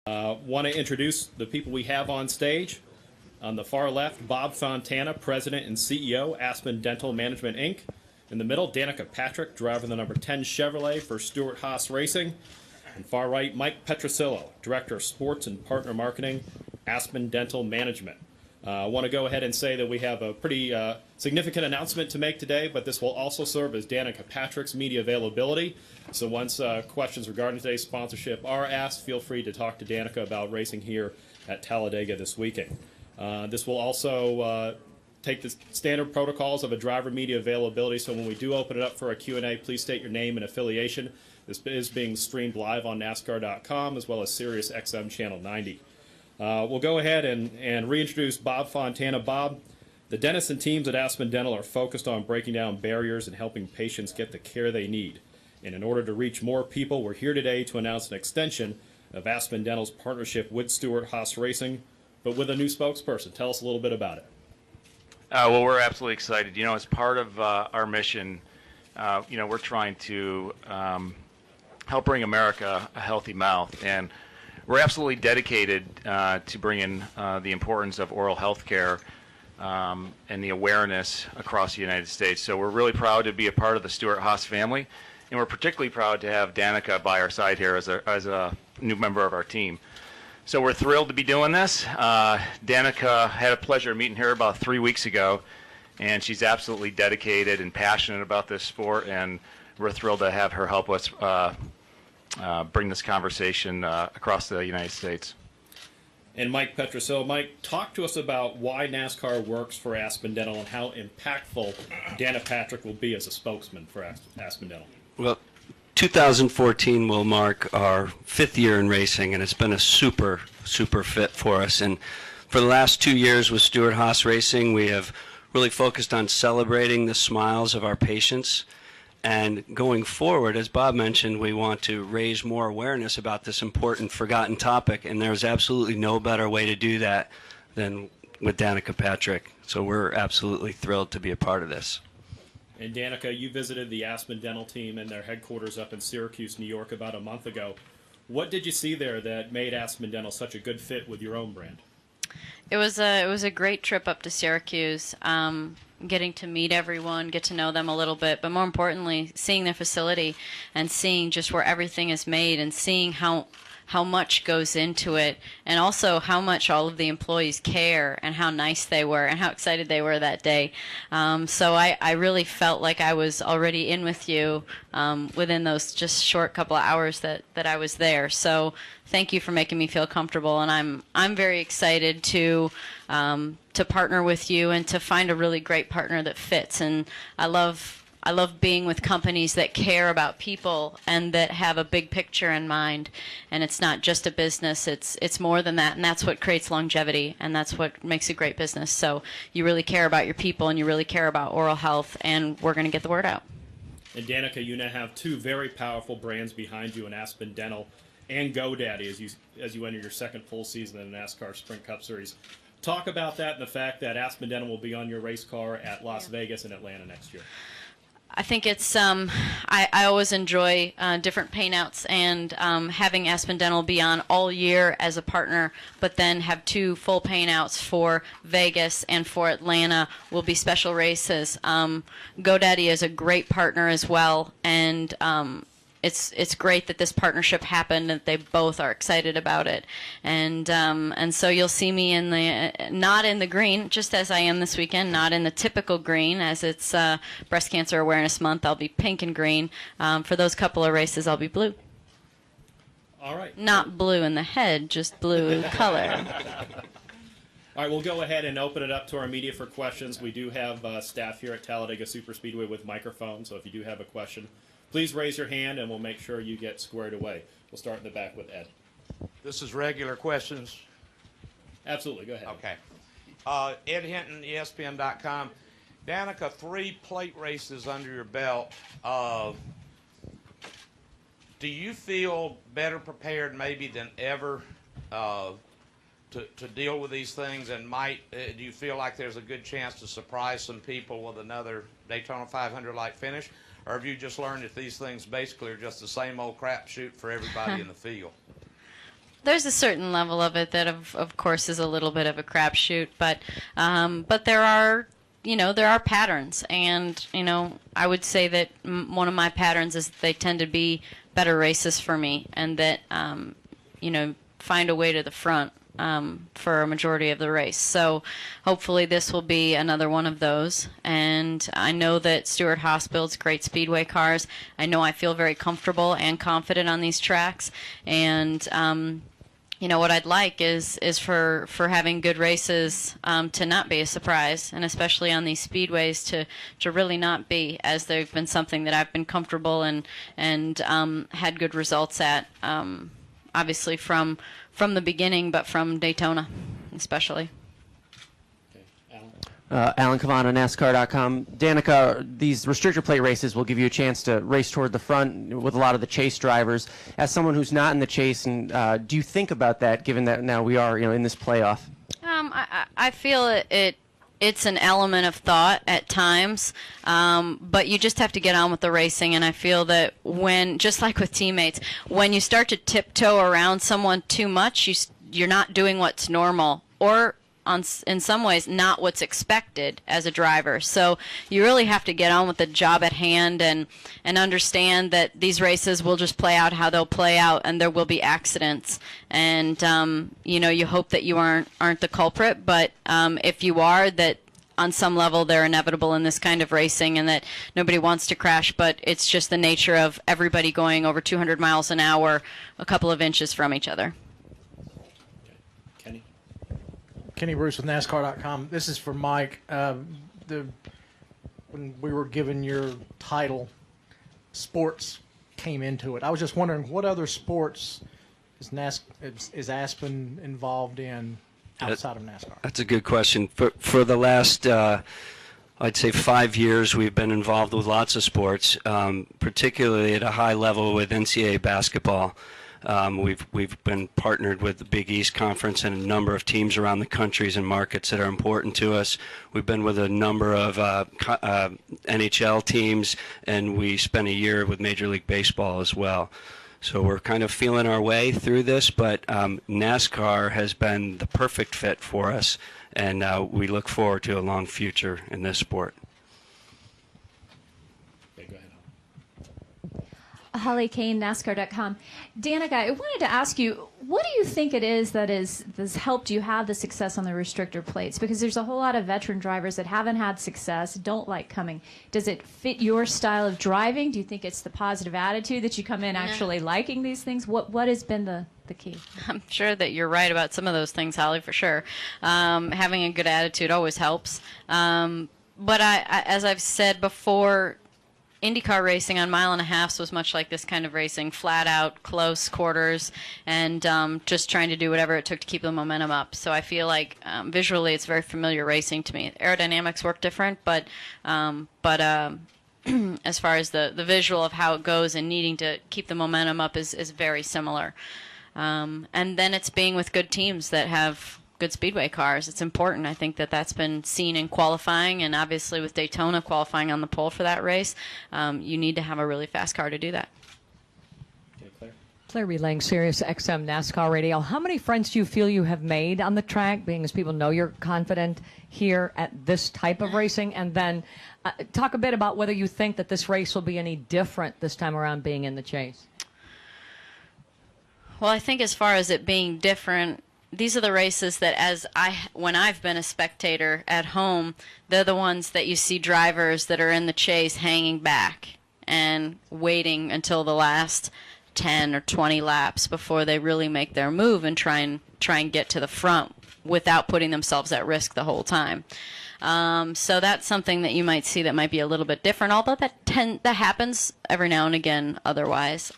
Want to introduce the people we have on stage. On the far left, Bob Fontana, President and CEO, Aspen Dental Management, Inc. In the middle, Danica Patrick, driver of the number 10 Chevrolet for Stewart Haas Racing. And far right, Mike Petrosillo, Director of Sports and Partner Marketing, Aspen Dental Management. I want to go ahead and say that we have a pretty significant announcement to make today, but this will also serve as Danica Patrick's media availability. So once questions regarding today's sponsorship are asked, feel free to talk to Danica about racing here at Talladega this weekend. This will also take the standard protocols of a driver media availability, so when we do open it up for a Q&A, please state your name and affiliation. This is being streamed live on NASCAR.com as well as Sirius XM Channel 90. We'll go ahead and reintroduce Bob Fontana. Bob, the dentists and teams at Aspen Dental are focused on breaking down barriers and helping patients get the care they need. And in order to reach more people, we're here today to announce an extension of Aspen Dental's partnership with Stewart Haas Racing, but with a new spokesperson. Tell us a little bit about it. Well, we're absolutely excited. You know, as part of our mission, we're trying to help bring America a healthy mouth. And we're absolutely dedicated to bringing the importance of oral health care and the awareness across the United States. So we're really proud to be a part of the Stewart Haas family, and we're particularly proud to have Danica by our side here as a new member of our team. So we're thrilled to be doing this. Danica had a pleasure of meeting her about 3 weeks ago, and she's absolutely dedicated and passionate about this sport, and we're thrilled to have her help us bring this conversation across the United States. And Mike Petrosillo. Mike, talk to us about why NASCAR works for Aspen Dental and how impactful Danica Patrick will be as a spokesman for Aspen Dental. Well, 2014 will mark our 5th year in racing, and it's been a super fit for us. And for the last 2 years with Stewart Haas Racing, we have really focused on celebrating the smiles of our patients. And going forward, as Bob mentioned, we want to raise more awareness about this important forgotten topic, and there's absolutely no better way to do that than with Danica Patrick. So we're absolutely thrilled to be a part of this. And Danica, you visited the Aspen Dental team and their headquarters up in Syracuse, New York about a month ago. What did you see there that made Aspen Dental such a good fit with your own brand? It was a great trip up to Syracuse, getting to meet everyone, get to know them a little bit, but more importantly, seeing their facility and seeing just where everything is made and seeing how much goes into it, and also how much all of the employees care and how nice they were and how excited they were that day. So I really felt like I was already in with you within those just short couple of hours that I was there. So thank you for making me feel comfortable, and I'm very excited to partner with you and to find a really great partner that fits. And I love being with companies that care about people and that have a big picture in mind. And it's not just a business, it's more than that, and that's what creates longevity, and that's what makes a great business. So you really care about your people, and you really care about oral health, and we're going to get the word out. And Danica, you now have two very powerful brands behind you in Aspen Dental and GoDaddy as you enter your second full season in the NASCAR Sprint Cup Series. Talk about that and the fact that Aspen Dental will be on your race car at Las Vegas and Atlanta next year. I think it's, I always enjoy different paintouts, and having Aspen Dental be on all year as a partner, but then have 2 full paintouts for Vegas and for Atlanta will be special races. GoDaddy is a great partner as well, and it's great that this partnership happened, and they both are excited about it. And so you'll see me in not in the green, just as I am this weekend, not in the typical green, as it's Breast Cancer Awareness Month. I'll be pink and green. For those couple of races, I'll be blue. All right. Not blue in the head, just blue color. All right, we'll go ahead and open it up to our media for questions. We do have staff here at Talladega Superspeedway with microphones, so if you do have a question, please raise your hand, and we'll make sure you get squared away. We'll start in the back with Ed. This is regular questions. Absolutely. Go ahead. Okay. Ed Hinton, ESPN.com. Danica, 3 plate races under your belt. Do you feel better prepared maybe than ever to deal with these things? And do you feel like there's a good chance to surprise some people with another Daytona 500-like finish? Or have you just learned that these things basically are just the same old crapshoot for everybody in the field? there's a certain level of it that, of course, is a little bit of a crapshoot, but there are, there are patterns, and I would say that one of my patterns is that they tend to be better races for me, and that find a way to the front for a majority of the race. So hopefully this will be another one of those. And I know that Stewart Haas builds great speedway cars. I know I feel very comfortable and confident on these tracks. And what I'd like is for having good races to not be a surprise, and especially on these speedways to really not be, as they've been something that I've been comfortable and had good results at. Obviously from the beginning, but from Daytona especially. Alan Cavano, NASCAR.com. Danica, these restrictor plate races will give you a chance to race toward the front with a lot of the chase drivers. As someone who's not in the chase, and do you think about that, given that now we are in this playoff? I feel it's an element of thought at times, but you just have to get on with the racing. And I feel that just like with teammates, when you start to tiptoe around someone too much, you're not doing what's normal, or in some ways not what's expected as a driver. So you really have to get on with the job at hand and understand that these races will just play out how they'll play out, and there will be accidents. And you hope that you aren't the culprit, but if you are, that on some level they're inevitable in this kind of racing, and that nobody wants to crash, but it's just the nature of everybody going over 200 miles an hour a couple of inches from each other. Kenny Bruce with NASCAR.com. This is for Mike. When we were given your title, sports came into it. I was just wondering, what other sports is Aspen involved in outside of NASCAR? That's a good question. For the last, I'd say 5 years, we've been involved with lots of sports, particularly at a high level with NCAA basketball. We've been partnered with the Big East Conference and a number of teams around the countries and markets that are important to us. We've been with a number of NHL teams, and we spent a year with Major League Baseball as well. So we're kind of feeling our way through this, but NASCAR has been the perfect fit for us, and we look forward to a long future in this sport. Holly Kane, NASCAR.com. Danica, I wanted to ask you, what do you think it is that has helped you have the success on the restrictor plates? Because there's a whole lot of veteran drivers that haven't had success, don't like coming. Does it fit your style of driving? Do you think it's the positive attitude that you come in actually liking these things? What has been the key? I'm sure that you're right about some of those things, Holly, for sure. Having a good attitude always helps. But as I've said before, IndyCar racing on mile and a halfs was much like this kind of racing, flat out, close quarters, and just trying to do whatever it took to keep the momentum up. So I feel like visually it's very familiar racing to me. Aerodynamics work different, but as far as the visual of how it goes and needing to keep the momentum up is very similar. And then it's being with good teams that have good speedway cars. It's important. I think that's been seen in qualifying, and obviously with Daytona qualifying on the pole for that race, you need to have a really fast car to do that. Claire relaying Sirius XM NASCAR Radio. How many friends do you feel you have made on the track, being as people know you're confident here at this type of racing? And then talk a bit about whether you think that this race will be any different this time around being in the chase. Well, I think as far as it being different, these are the races that when I've been a spectator at home, they're the ones that you see drivers that are in the chase hanging back and waiting until the last 10 or 20 laps before they really make their move and try and get to the front without putting themselves at risk the whole time. So that's something that you might see that might be a little bit different, although that happens every now and again otherwise.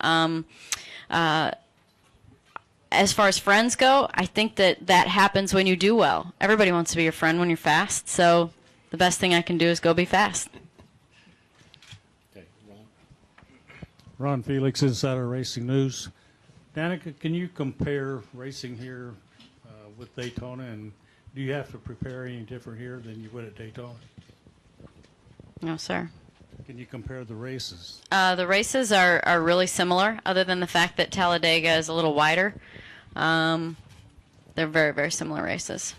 As far as friends go, I think that happens when you do well. Everybody wants to be your friend when you're fast, so the best thing I can do is go be fast. Okay, Ron. Ron Felix, Insider Racing News. Danica, can you compare racing here with Daytona, and do you have to prepare any different here than you would at Daytona? No, sir. Can you compare the races? The races are really similar, other than the fact that Talladega is a little wider. They're very, very similar races.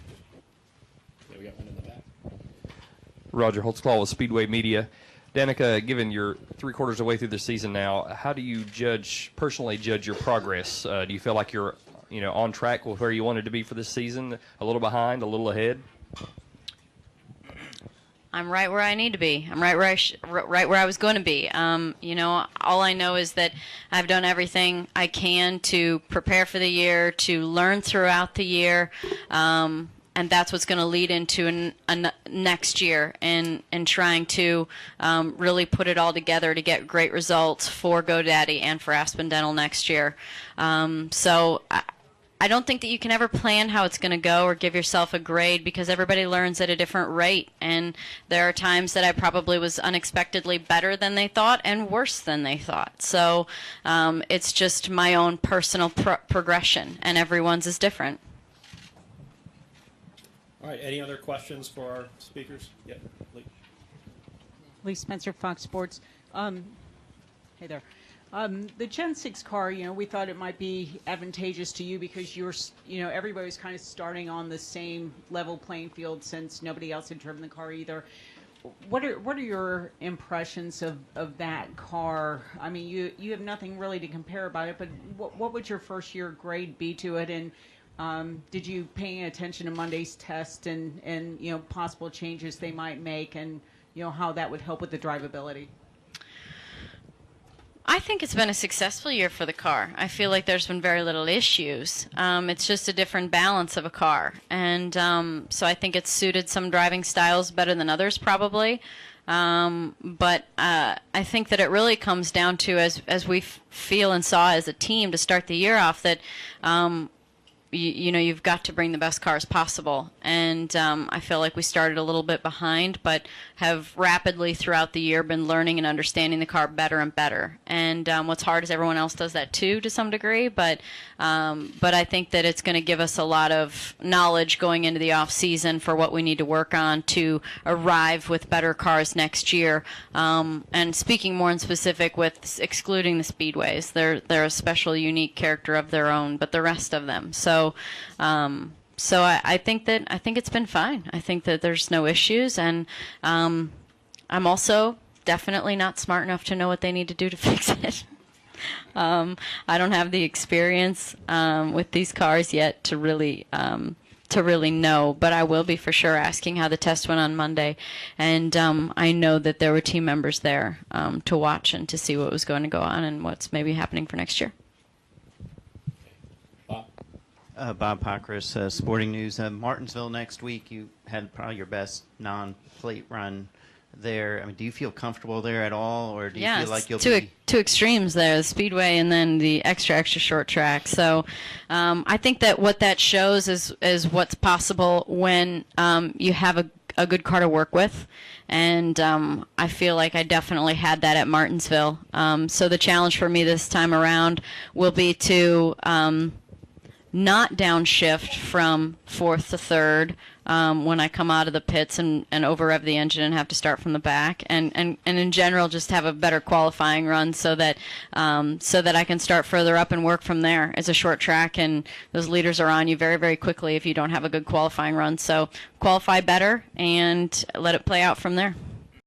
Yeah, we got one in the back. Roger Holtzclaw with Speedway Media. Danica, given you're 3/4 of the way through the season now, how do you personally judge your progress? Do you feel like you're, on track with where you wanted to be for this season? A little behind, a little ahead? I'm right where I need to be. I'm right where I was going to be. All I know is that I've done everything I can to prepare for the year, to learn throughout the year, and that's what's going to lead into next year and trying to really put it all together to get great results for GoDaddy and for Aspen Dental next year. So I don't think that you can ever plan how it's going to go or give yourself a grade because everybody learns at a different rate. And there are times that I probably was unexpectedly better than they thought and worse than they thought. So it's just my own personal progression, and everyone's is different. All right, any other questions for our speakers? Yeah, Lee. Lee Spencer, Fox Sports. Hey there. The Gen 6 car, we thought it might be advantageous to you because everybody's kind of starting on the same level playing field since nobody else had driven the car either. What are your impressions of that car? I mean, you have nothing really to compare about it, but what would your first year grade be to it? And did you pay attention to Monday's test and possible changes they might make and how that would help with the drivability? I think it's been a successful year for the car. I feel like there's been very little issues. It's just a different balance of a car. And so I think it's suited some driving styles better than others probably. But I think that it really comes down to, as we feel and saw as a team to start the year off, that you've got to bring the best cars possible. And I feel like we started a little bit behind, but have rapidly throughout the year been learning and understanding the car better and better. And what's hard is everyone else does that too to some degree, but I think that it's going to give us a lot of knowledge going into the off season for what we need to work on to arrive with better cars next year. And speaking more in specific with excluding the speedways, they're a special, unique character of their own, but the rest of them. So I think it's been fine. I think that there's no issues, and I'm also definitely not smart enough to know what they need to do to fix it. I don't have the experience with these cars yet to really know, but I will be for sure asking how the test went on Monday, and I know that there were team members there to watch and to see what was going to go on and what's maybe happening for next year. Bob Pockris, Sporting News. Martinsville next week, you had probably your best non-plate run there. I mean, do you feel comfortable there at all, or do you feel like you'll be... two extremes there, the speedway and then the extra short track. So I think that what that shows is what's possible when you have a good car to work with. And I feel like I definitely had that at Martinsville. So the challenge for me this time around will be to not downshift from fourth to third when I come out of the pits and over rev the engine and have to start from the back, and in general just have a better qualifying run so that I can start further up and work from there. It's a short track and those leaders are on you very, very quickly if you don't have a good qualifying run. So qualify better and let it play out from there.